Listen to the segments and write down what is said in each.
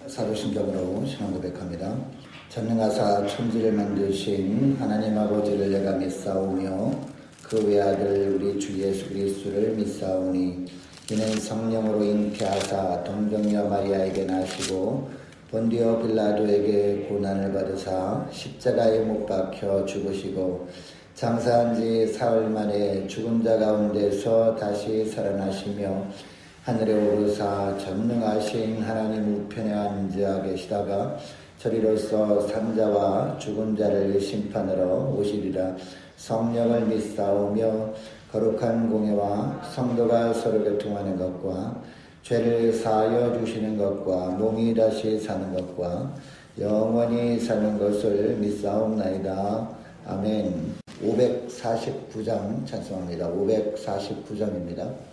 사도신경으로 신앙 고백합니다. 전능하사 천지를 만드신 하나님 아버지를 내가 믿사오며 그 외아들 우리 주 예수 그리스도를 믿사오니 이는 성령으로 잉태하사 동정녀 마리아에게 나시고 본디오 빌라도에게 고난을 받으사 십자가에 못 박혀 죽으시고 장사한 지 사흘 만에 죽은 자 가운데서 다시 살아나시며 하늘에 오르사 전능하신 하나님 우편에 앉아 계시다가 저리로서 산자와 죽은 자를 심판하러 오시리라. 성령을 믿사오며 거룩한 공예와 성도가 서로 교통하는 것과 죄를 사하여 주시는 것과 몸이 다시 사는 것과 영원히 사는 것을 믿사옵나이다. 아멘. 549장 찬송합니다. 549장입니다.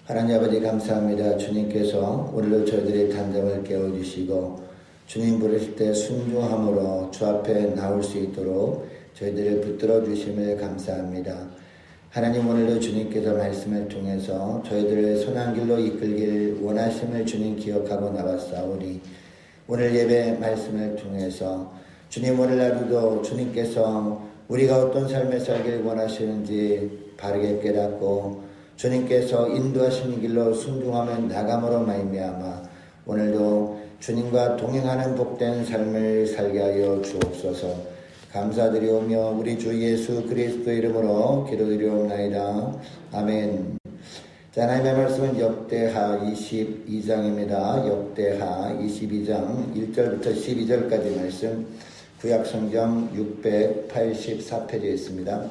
하나님 아버지 감사합니다. 주님께서 오늘도 저희들의 단잠을 깨워주시고 주님 부르실 때 순종함으로 주 앞에 나올 수 있도록 저희들을 붙들어 주심을 감사합니다. 하나님 오늘도 주님께서 말씀을 통해서 저희들을 선한 길로 이끌길 원하심을 주님 기억하고 나왔사오니 오늘 예배 말씀을 통해서 주님 오늘 하루도 주님께서 우리가 어떤 삶을 살길 원하시는지 바르게 깨닫고 주님께서 인도하시는 길로 순종하며 나감으로 말미암아 오늘도 주님과 동행하는 복된 삶을 살게 하여 주옵소서. 감사드리오며 우리 주 예수 그리스도 이름으로 기도드리옵나이다. 아멘. 자, 하나님의 말씀은 역대하 22장입니다. 역대하 22장 1절부터 12절까지 말씀, 구약성경 684페이지에 있습니다.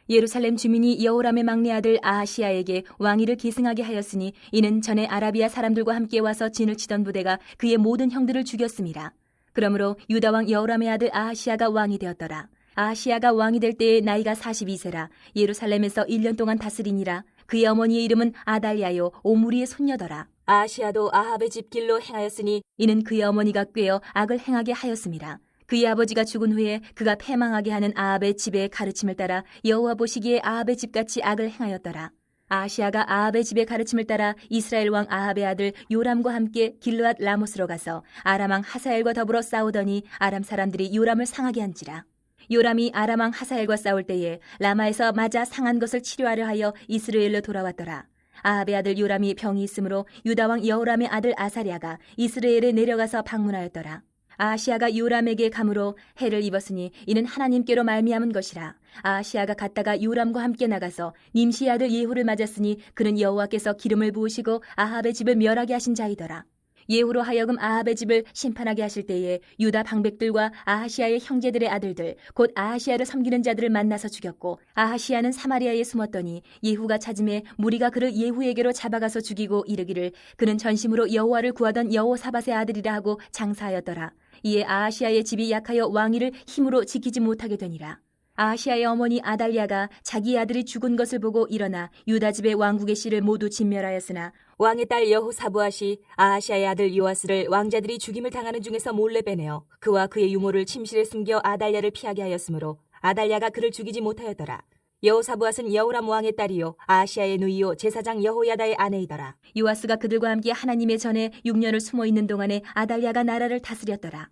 예루살렘 주민이 여호람의 막내 아들 아하시야에게 왕위를 계승하게 하였으니 이는 전에 아라비아 사람들과 함께 와서 진을 치던 부대가 그의 모든 형들을 죽였습니다. 그러므로 유다 왕 여호람의 아들 아하시야가 왕이 되었더라. 아하시야가 왕이 될 때에 나이가 42세라 예루살렘에서 1년 동안 다스리니라. 그의 어머니의 이름은 아달랴요 오므리의 손녀더라. 아하시야도 아합의 집 길로 행하였으니 이는 그의 어머니가 꾀어 악을 행하게 하였습니다. 그의 아버지가 죽은 후에 그가 패망하게 하는 아합의 집의 가르침을 따라 여호와 보시기에 아합의 집같이 악을 행하였더라. 아하시야가 아합의 집의 가르침을 따라 이스라엘 왕 아합의 아들 요람과 함께 길르앗 라못으로 가서 아람 왕 하사엘과 더불어 싸우더니 아람 사람들이 요람을 상하게 한지라. 요람이 아람 왕 하사엘과 싸울 때에 라마에서 맞아 상한 것을 치료하려 하여 이스라엘로 돌아왔더라. 아합의 아들 요람이 병이 있으므로 유다 왕 여호람의 아들 아사랴가 이스라엘에 내려가서 방문하였더라. 아하시야가 요람에게 감으로 해를 입었으니 이는 하나님께로 말미암은 것이라. 아하시야가 갔다가 요람과 함께 나가서 님시의 아들 예후를 맞았으니 그는 여호와께서 기름을 부으시고 아합의 집을 멸하게 하신 자이더라. 예후로 하여금 아합의 집을 심판하게 하실 때에 유다 방백들과 아하시야의 형제들의 아들들 곧 아하시야를 섬기는 자들을 만나서 죽였고 아하시야는 사마리아에 숨었더니 예후가 찾음에 무리가 그를 예후에게로 잡아가서 죽이고 이르기를 그는 전심으로 여호와를 구하던 여호사밧의 아들이라 하고 장사하였더라. 이에 아하시야의 집이 약하여 왕위를 힘으로 지키지 못하게 되니라. 아하시야의 어머니 아달랴가 자기 아들이 죽은 것을 보고 일어나 유다 집의 왕국의 씨를 모두 진멸하였으나 왕의 딸 여호사부앗이 아하시야의 아들 요아스를 왕자들이 죽임을 당하는 중에서 몰래 빼내어 그와 그의 유모를 침실에 숨겨 아달랴를 피하게 하였으므로 아달랴가 그를 죽이지 못하였더라. 여호사부앗은 여호람 왕의 딸이요 아하시야의 누이요 제사장 여호야다의 아내이더라. 요아스가 그들과 함께 하나님의 전에 6년을 숨어있는 동안에 아달랴가 나라를 다스렸더라.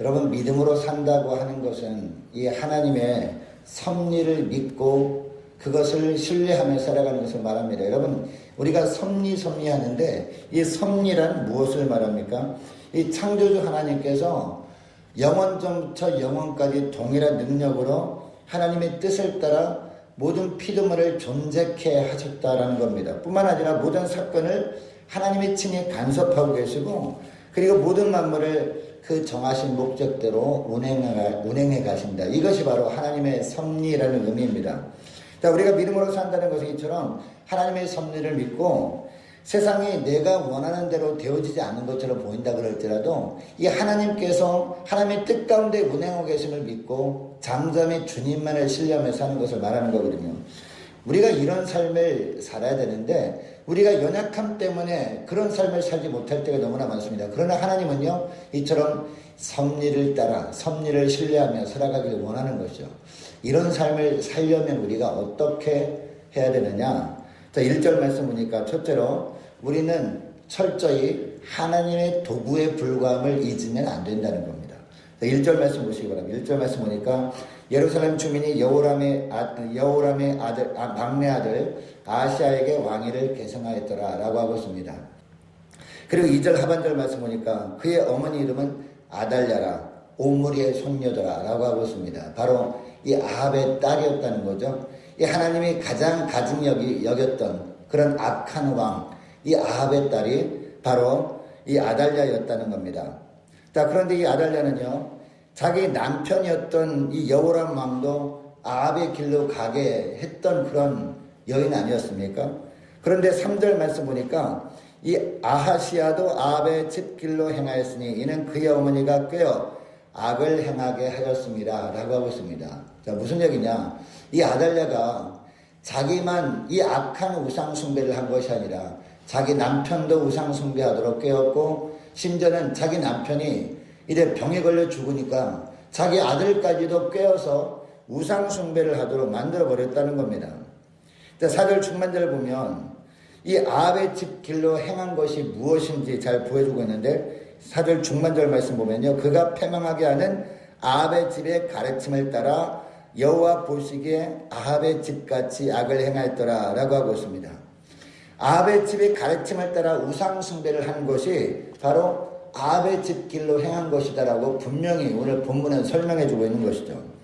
여러분, 믿음으로 산다고 하는 것은 이 하나님의 섭리를 믿고 그것을 신뢰하며 살아가는 것을 말합니다. 여러분, 우리가 섭리하는데 이 섭리란 무엇을 말합니까? 이 창조주 하나님께서 영원전부터 영원까지 동일한 능력으로 하나님의 뜻을 따라 모든 피조물을 존재케 하셨다라는 겁니다. 뿐만 아니라 모든 사건을 하나님의 친히 간섭하고 계시고 그리고 모든 만물을 그 정하신 목적대로 운행해 가신다. 이것이 바로 하나님의 섭리라는 의미입니다. 자, 우리가 믿음으로 산다는 것은 이처럼 하나님의 섭리를 믿고 세상이 내가 원하는 대로 되어지지 않는 것처럼 보인다 그럴지라도 이 하나님께서 하나님의 뜻 가운데 운행하고 계심을 믿고 장점의 주님만을 신뢰하며 사는 것을 말하는 거거든요. 우리가 이런 삶을 살아야 되는데 우리가 연약함 때문에 그런 삶을 살지 못할 때가 너무나 많습니다. 그러나 하나님은요, 이처럼 섭리를 따라 섭리를 신뢰하며 살아가기를 원하는 것이죠. 이런 삶을 살려면 우리가 어떻게 해야 되느냐? 자, 1절 말씀 보니까 첫째로 우리는 철저히 하나님의 도구에 불과함을 잊으면 안 된다는 겁니다. 자, 1절 말씀 보시기 바랍니다. 1절 말씀 보니까 예루살렘 주민이 여호람의 아들, 막내 아들 아하시야에게 왕위를 계승하였더라 라고 하고 있습니다. 그리고 2절 하반절 말씀 보니까 그의 어머니 이름은 아달랴라 오므리의 손녀더라 라고 하고 있습니다. 바로 이 아합의 딸이었다는 거죠. 이 하나님이 가장 가증 여겼던 그런 악한 왕, 이 아합의 딸이 바로 이 아달랴였다는 겁니다. 자, 그런데 이 아달랴는요, 자기 남편이었던 이 여호람 왕도 아합의 길로 가게 했던 그런 여인 아니었습니까? 그런데 3절 말씀 보니까 이 아하시야도 아합의 집 길로 행하였으니 이는 그의 어머니가 꾀어 악을 행하게 하였습니다 라고 하고 있습니다. 자, 무슨 얘기냐? 이 아달랴가 자기만 이 악한 우상숭배를 한 것이 아니라 자기 남편도 우상숭배하도록 꾀었고 심지어는 자기 남편이 이래 병에 걸려 죽으니까 자기 아들까지도 꾀어서 우상숭배를 하도록 만들어버렸다는 겁니다. 4절 중반절을 보면 이 아합의 집 길로 행한 것이 무엇인지 잘 보여주고 있는데 4절 중반절 말씀 보면요, 그가 패망하게 하는 아합의 집의 가르침을 따라 여호와 보시기에 아합의 집같이 악을 행하였더라 라고 하고 있습니다. 아합의 집의 가르침을 따라 우상 숭배를 한 것이 바로 아합의 집 길로 행한 것이다라고 분명히 오늘 본문은 설명해 주고 있는 것이죠.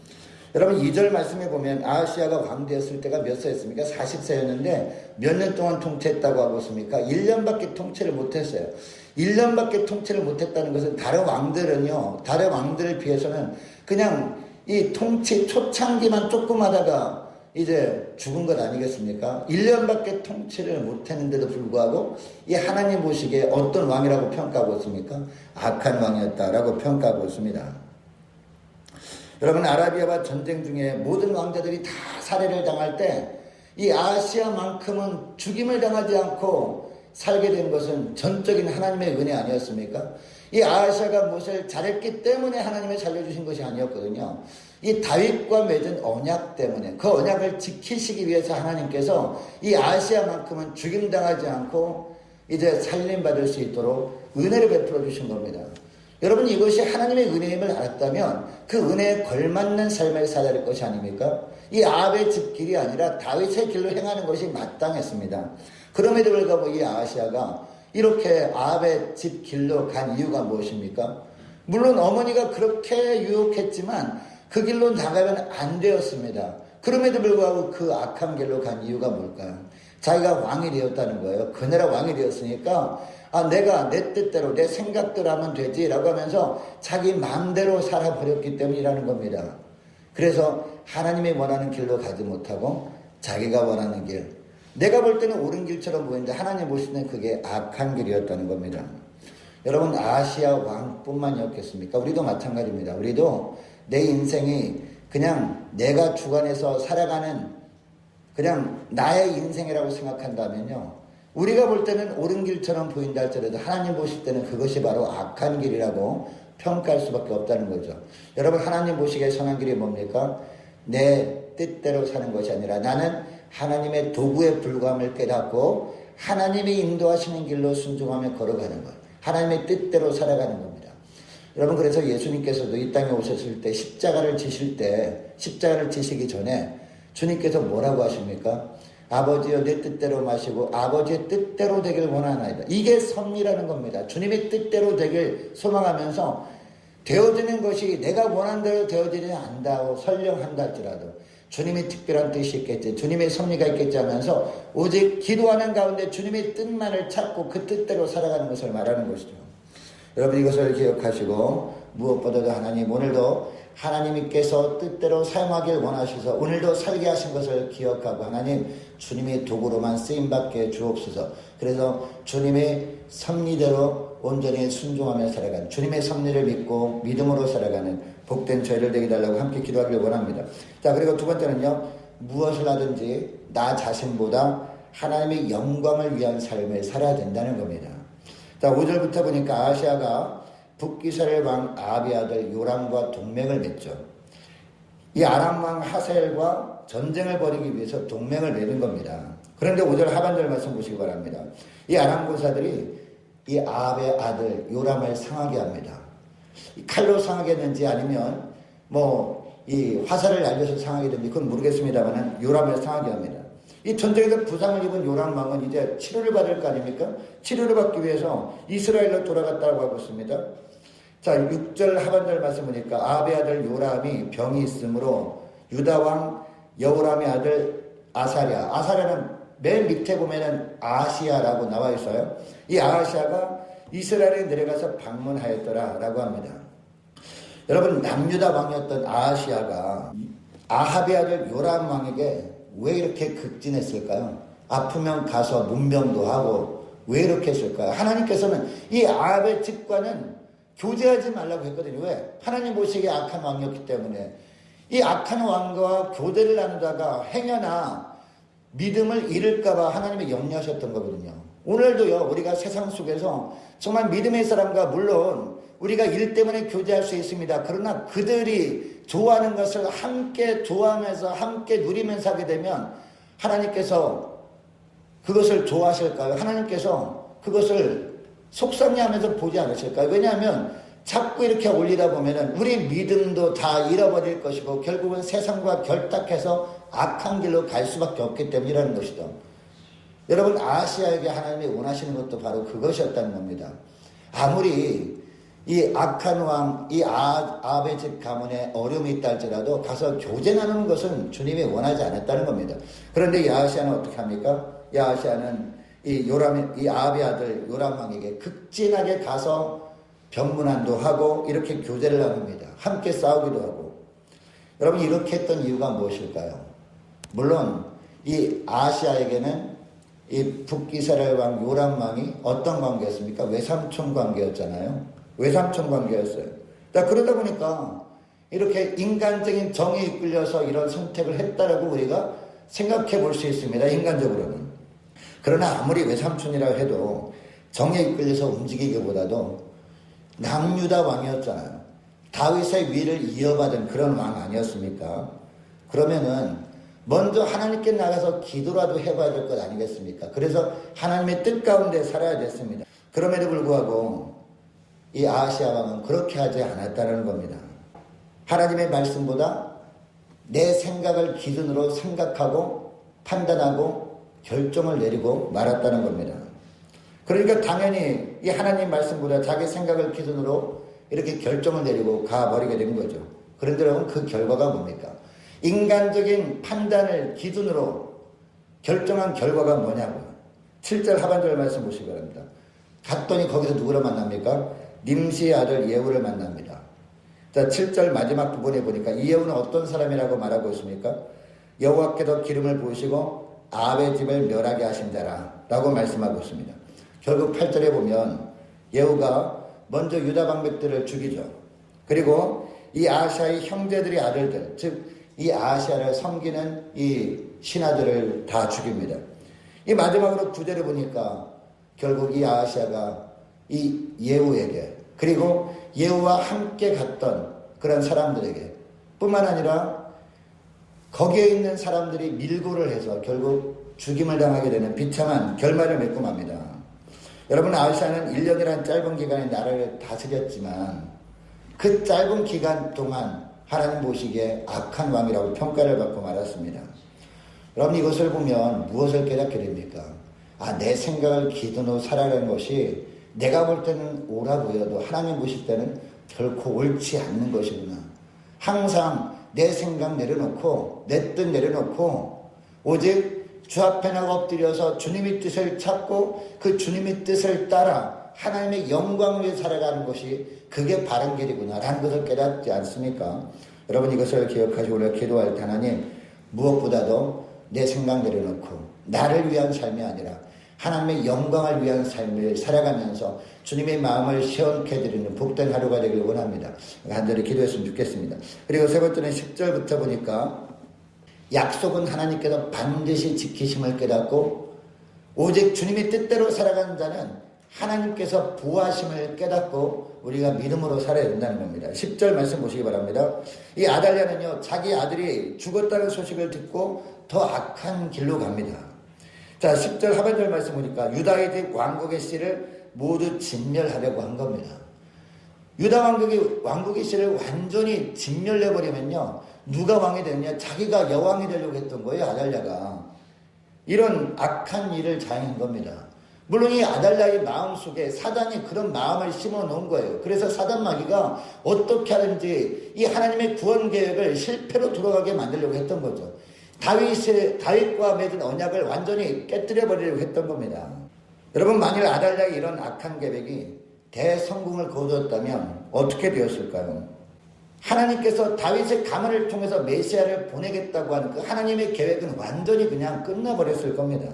여러분 2절 말씀에 보면 아하시아가 왕 되었을 때가 몇 세였습니까? 40세였는데 몇 년 동안 통치했다고 하고 있습니까? 1년밖에 통치를 못했어요. 1년밖에 통치를 못했다는 것은 다른 왕들을 비해서는 그냥 이 통치 초창기만 조금 하다가 이제 죽은 것 아니겠습니까? 1년밖에 통치를 못했는데도 불구하고 이 하나님 보시기에 어떤 왕이라고 평가하고 있습니까? 악한 왕이었다라고 평가하고 있습니다. 여러분 아라비아와 전쟁 중에 모든 왕자들이 다 살해를 당할 때 이 아하시아만큼은 죽임을 당하지 않고 살게 된 것은 전적인 하나님의 은혜 아니었습니까? 이 아하시아가 무엇을 잘했기 때문에 하나님이 살려주신 것이 아니었거든요. 이 다윗과 맺은 언약 때문에 그 언약을 지키시기 위해서 하나님께서 이 아하시아만큼은 죽임당하지 않고 이제 살림받을 수 있도록 은혜를 베풀어 주신 겁니다. 여러분 이것이 하나님의 은혜임을 알았다면 그 은혜에 걸맞는 삶을 살아야 할 것이 아닙니까? 이 아합의 집 길이 아니라 다윗의 길로 행하는 것이 마땅했습니다. 그럼에도 불구하고 이 아하시아가 이렇게 아합의 집 길로 간 이유가 무엇입니까? 물론 어머니가 그렇게 유혹했지만 그 길로 나가면 안 되었습니다. 그럼에도 불구하고 그 악한 길로 간 이유가 뭘까요? 자기가 왕이 되었다는 거예요. 그 나라 왕이 되었으니까 내가 내 뜻대로 내 생각대로 하면 되지라고 하면서 자기 마음대로 살아버렸기 때문이라는 겁니다. 그래서 하나님이 원하는 길로 가지 못하고 자기가 원하는 길, 내가 볼 때는 옳은 길처럼 보이는데 하나님 보실 때는 그게 악한 길이었다는 겁니다. 여러분 아하시아 왕뿐만이었겠습니까? 우리도 마찬가지입니다. 우리도 내 인생이 그냥 내가 주관해서 살아가는 그냥 나의 인생이라고 생각한다면요, 우리가 볼 때는 옳은 길처럼 보인다 할지라도 하나님 보실 때는 그것이 바로 악한 길이라고 평가할 수밖에 없다는 거죠. 여러분 하나님 보시기에 선한 길이 뭡니까? 내 뜻대로 사는 것이 아니라 나는 하나님의 도구에 불과함을 깨닫고 하나님이 인도하시는 길로 순종하며 걸어가는 것, 하나님의 뜻대로 살아가는 겁니다. 여러분 그래서 예수님께서도 이 땅에 오셨을 때 십자가를 지시기 전에 주님께서 뭐라고 하십니까? 아버지여 내 뜻대로 마시고 아버지의 뜻대로 되길 원하나이다. 이게 섭리라는 겁니다. 주님의 뜻대로 되길 소망하면서 되어지는 것이 내가 원하는 대로 되어지지 않다고 설령한다 할지라도 주님의 특별한 뜻이 있겠지, 주님의 섭리가 있겠지 하면서 오직 기도하는 가운데 주님의 뜻만을 찾고 그 뜻대로 살아가는 것을 말하는 것이죠. 여러분 이것을 기억하시고 무엇보다도 하나님 오늘도 하나님께서 뜻대로 사용하길 원하셔서 오늘도 살게 하신 것을 기억하고 하나님 주님의 도구로만 쓰임받게 주옵소서. 그래서 주님의 섭리대로 온전히 순종하며 살아가는, 주님의 섭리를 믿고 믿음으로 살아가는 복된 저희를 되게 달라고 함께 기도하길 원합니다. 자, 그리고 두 번째는요, 무엇을 하든지 나 자신보다 하나님의 영광을 위한 삶을 살아야 된다는 겁니다. 자, 5절부터 보니까 아하시아가 북이스라엘 왕 아합의 아들 요람과 동맹을 맺죠. 이 아람 왕 하사엘과 전쟁을 벌이기 위해서 동맹을 맺은 겁니다. 그런데 5절 하반절 말씀 보시기 바랍니다. 이 아람 군사들이 이 아합의 아들 요람을 상하게 합니다. 칼로 상하게 했는지 아니면 이 화살을 날려서 상하게 됐는지 그건 모르겠습니다만 요람을 상하게 합니다. 이 전쟁에서 부상을 입은 요람 왕은 이제 치료를 받을 거 아닙니까? 치료를 받기 위해서 이스라엘로 돌아갔다고 하고 있습니다. 자, 6절 하반절 말씀 보니까 아합의 아들 요람이 병이 있으므로 유다 왕 여호람의 아들 아사랴는 맨 밑에 보면은 아하시아라고 나와 있어요. 이 아하시아가 이스라엘에 내려가서 방문하였더라라고 합니다. 여러분 남유다 왕이었던 아하시아가 아합의 아들 요람 왕에게 왜 이렇게 극진했을까요? 아프면 가서 문병도 하고 왜 이렇게 했을까요? 하나님께서는 이 아합의 집과는 교제하지 말라고 했거든요. 왜? 하나님 보시기에 악한 왕이었기 때문에. 이 악한 왕과 교제를 나누다가 행여나 믿음을 잃을까봐 하나님이 염려하셨던 거거든요. 오늘도요, 우리가 세상 속에서 정말 믿음의 사람과 물론 우리가 일 때문에 교제할 수 있습니다. 그러나 그들이 좋아하는 것을 함께 좋아하면서 함께 누리면서 하게 되면 하나님께서 그것을 좋아하실까요? 하나님께서 그것을 속상해하면서 보지 않으실까요? 왜냐하면 자꾸 이렇게 올리다 보면은 우리 믿음도 다 잃어버릴 것이고 결국은 세상과 결탁해서 악한 길로 갈 수밖에 없기 때문이라는 것이죠. 여러분 아하시아에게 하나님이 원하시는 것도 바로 그것이었다는 겁니다. 아무리 이 악한 왕, 이 아합의 집 가문에 어려움이 있다 할지라도 가서 교제 나누는 것은 주님이 원하지 않았다는 겁니다. 그런데 야하시아는 어떻게 합니까? 야하시아는 이 아합의 아들 요람 왕에게 극진하게 가서 병문안도 하고 이렇게 교제를 나눕니다. 함께 싸우기도 하고. 여러분, 이렇게 했던 이유가 무엇일까요? 물론 이 아하시아에게는 이 북이스라엘 왕 요람 왕이 어떤 관계였습니까? 외삼촌 관계였잖아요. 외삼촌 관계였어요. 그러다 보니까 이렇게 인간적인 정에 이끌려서 이런 선택을 했다라고 우리가 생각해 볼 수 있습니다. 인간적으로는. 그러나 아무리 외삼촌이라고 해도 정에 이끌려서 움직이기보다도 남유다 왕이었잖아요. 다윗의 위를 이어받은 그런 왕 아니었습니까? 그러면은 먼저 하나님께 나가서 기도라도 해봐야 될 것 아니겠습니까? 그래서 하나님의 뜻 가운데 살아야 됐습니다. 그럼에도 불구하고 이 아하시아 왕은 그렇게 하지 않았다는 겁니다. 하나님의 말씀보다 내 생각을 기준으로 생각하고 판단하고 결정을 내리고 말았다는 겁니다. 그러니까 당연히 이 하나님 말씀보다 자기 생각을 기준으로 이렇게 결정을 내리고 가버리게 된 거죠. 그런데 여러분, 그 결과가 뭡니까? 인간적인 판단을 기준으로 결정한 결과가 뭐냐고요. 7절 하반절 말씀 보시기 바랍니다. 갔더니 거기서 누구를 만납니까? 님시의 아들 예후를 만납니다. 자, 7절 마지막 부분에 보니까 이 예후는 어떤 사람이라고 말하고 있습니까? 여호와께서 기름을 부으시고 아합의 집을 멸하게 하신 자라 라고 말씀하고 있습니다. 결국 8절에 보면 예후가 먼저 유다 방백들을 죽이죠. 그리고 이 아하시아의 형제들의 아들들, 즉 이 아하시아를 섬기는 이 신하들을 다 죽입니다. 이 마지막으로 9절에 보니까 결국 이 아하시아가 이 예후에게, 그리고 예후와 함께 갔던 그런 사람들에게 뿐만 아니라 거기에 있는 사람들이 밀고를 해서 결국 죽임을 당하게 되는 비참한 결말을 맺고 맙니다. 여러분, 아하시아는 1년이라는 짧은 기간에 나라를 다스렸지만 그 짧은 기간 동안 하나님 보시기에 악한 왕이라고 평가를 받고 말았습니다. 여러분, 이것을 보면 무엇을 깨닫게 됩니까? 내 생각을 기준으로 살아가는 것이 내가 볼 때는 옳아 보여도 하나님 보실 때는 결코 옳지 않는 것이구나. 항상 내 생각 내려놓고 내 뜻 내려놓고 오직 주 앞에 나가 엎드려서 주님의 뜻을 찾고 그 주님의 뜻을 따라 하나님의 영광을 위해 살아가는 것이 그게 바른 길이구나 라는 것을 깨닫지 않습니까? 여러분, 이것을 기억하시고 오늘 기도할 때 하나님, 무엇보다도 내 생각 내려놓고 나를 위한 삶이 아니라 하나님의 영광을 위한 삶을 살아가면서 주님의 마음을 시원케 해드리는 복된 하루가 되길 원합니다. 간절히 기도했으면 좋겠습니다. 그리고 세 번째는 10절부터 보니까 약속은 하나님께서 반드시 지키심을 깨닫고 오직 주님의 뜻대로 살아가는 자는 하나님께서 보호하심을 깨닫고 우리가 믿음으로 살아야 된다는 겁니다. 10절 말씀 보시기 바랍니다. 이 아달랴는요, 자기 아들이 죽었다는 소식을 듣고 더 악한 길로 갑니다. 자, 10절 하반절 말씀 보니까 유다의 집 왕국의 씨를 모두 진멸하려고 한 겁니다. 유다 왕국의 씨를 완전히 진멸해버리면요, 누가 왕이 되느냐? 자기가 여왕이 되려고 했던 거예요, 아달랴가. 이런 악한 일을 자행한 겁니다. 물론 이 아달랴의 마음속에 사단이 그런 마음을 심어 놓은 거예요. 그래서 사단 마귀가 어떻게 하든지 이 하나님의 구원 계획을 실패로 돌아가게 만들려고 했던 거죠. 다윗과 맺은 언약을 완전히 깨뜨려 버리려고 했던 겁니다. 여러분, 만일 아달랴의 이런 악한 계획이 대성공을 거두었다면 어떻게 되었을까요? 하나님께서 다윗의 가문을 통해서 메시아를 보내겠다고 하는 그 하나님의 계획은 완전히 그냥 끝나버렸을 겁니다.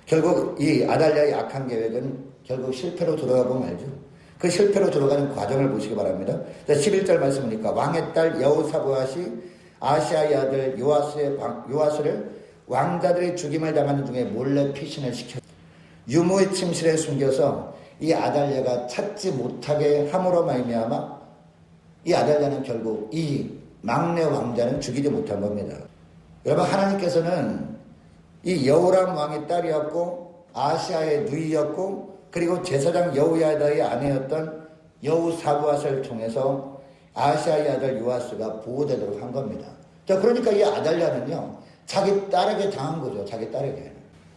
결국 이 아달랴의 악한 계획은 결국 실패로 돌아가고 말죠. 그 실패로 돌아가는 과정을 보시기 바랍니다. 11절 말씀이니까 왕의 딸 여호사밧이 아하시아의 아들 요아스를 왕자들의 죽임을 당하는 중에 몰래 피신을 시켜 유모의 침실에 숨겨서 이 아달랴가 찾지 못하게 함으로 말미암아 이 아달랴는 결국 이 막내 왕자는 죽이지 못한 겁니다. 여러분, 하나님께서는 이 여호람 왕의 딸이었고 아하시아의 누이였고 그리고 제사장 여호야다의 아내였던 여호사밧을 통해서 아하시아의 아들 요아스가 보호되도록 한 겁니다. 자, 그러니까 이 아달랴는요, 자기 딸에게 당한 거죠. 자기 딸에게.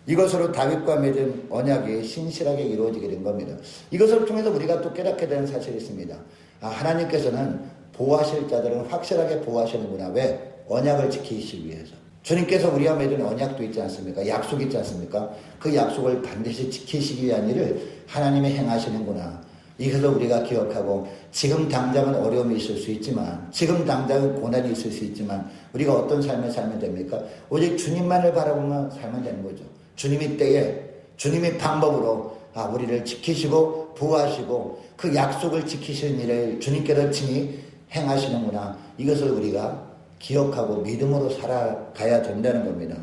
이것으로 다윗과 맺은 언약이 신실하게 이루어지게 된 겁니다. 이것을 통해서 우리가 또 깨닫게 되는 사실이 있습니다. 하나님께서는 보호하실 자들은 확실하게 보호하시는구나. 왜? 언약을 지키시기 위해서. 주님께서 우리와 맺은 언약도 있지 않습니까? 약속이 있지 않습니까? 그 약속을 반드시 지키시기 위한 일을 하나님이 행하시는구나. 이것을 우리가 기억하고 지금 당장은 어려움이 있을 수 있지만 지금 당장은 고난이 있을 수 있지만 우리가 어떤 삶을 살면 됩니까? 오직 주님만을 바라보면 살면 되는 거죠. 주님의 때에 주님의 방법으로 우리를 지키시고 보호하시고 그 약속을 지키시는 일을 주님께서 친히 행하시는구나. 이것을 우리가 기억하고 믿음으로 살아가야 된다는 겁니다.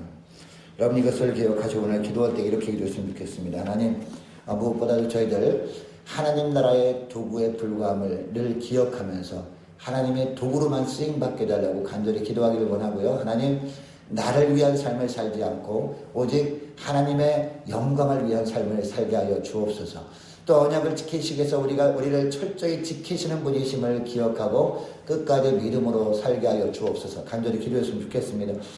여러분 이것을 기억하시고 오늘 기도할 때 이렇게 기도했으면 좋겠습니다. 하나님 무엇보다도 저희들 하나님 나라의 도구에 불과함을 늘 기억하면서 하나님의 도구로만 쓰임받게 해달라고 간절히 기도하기를 원하고요. 하나님 나를 위한 삶을 살지 않고 오직 하나님의 영광을 위한 삶을 살게 하여 주옵소서. 또 언약을 지키시기 위해서 우리를 철저히 지키시는 분이심을 기억하고 끝까지 믿음으로 살게 하여 주옵소서. 간절히 기도했으면 좋겠습니다.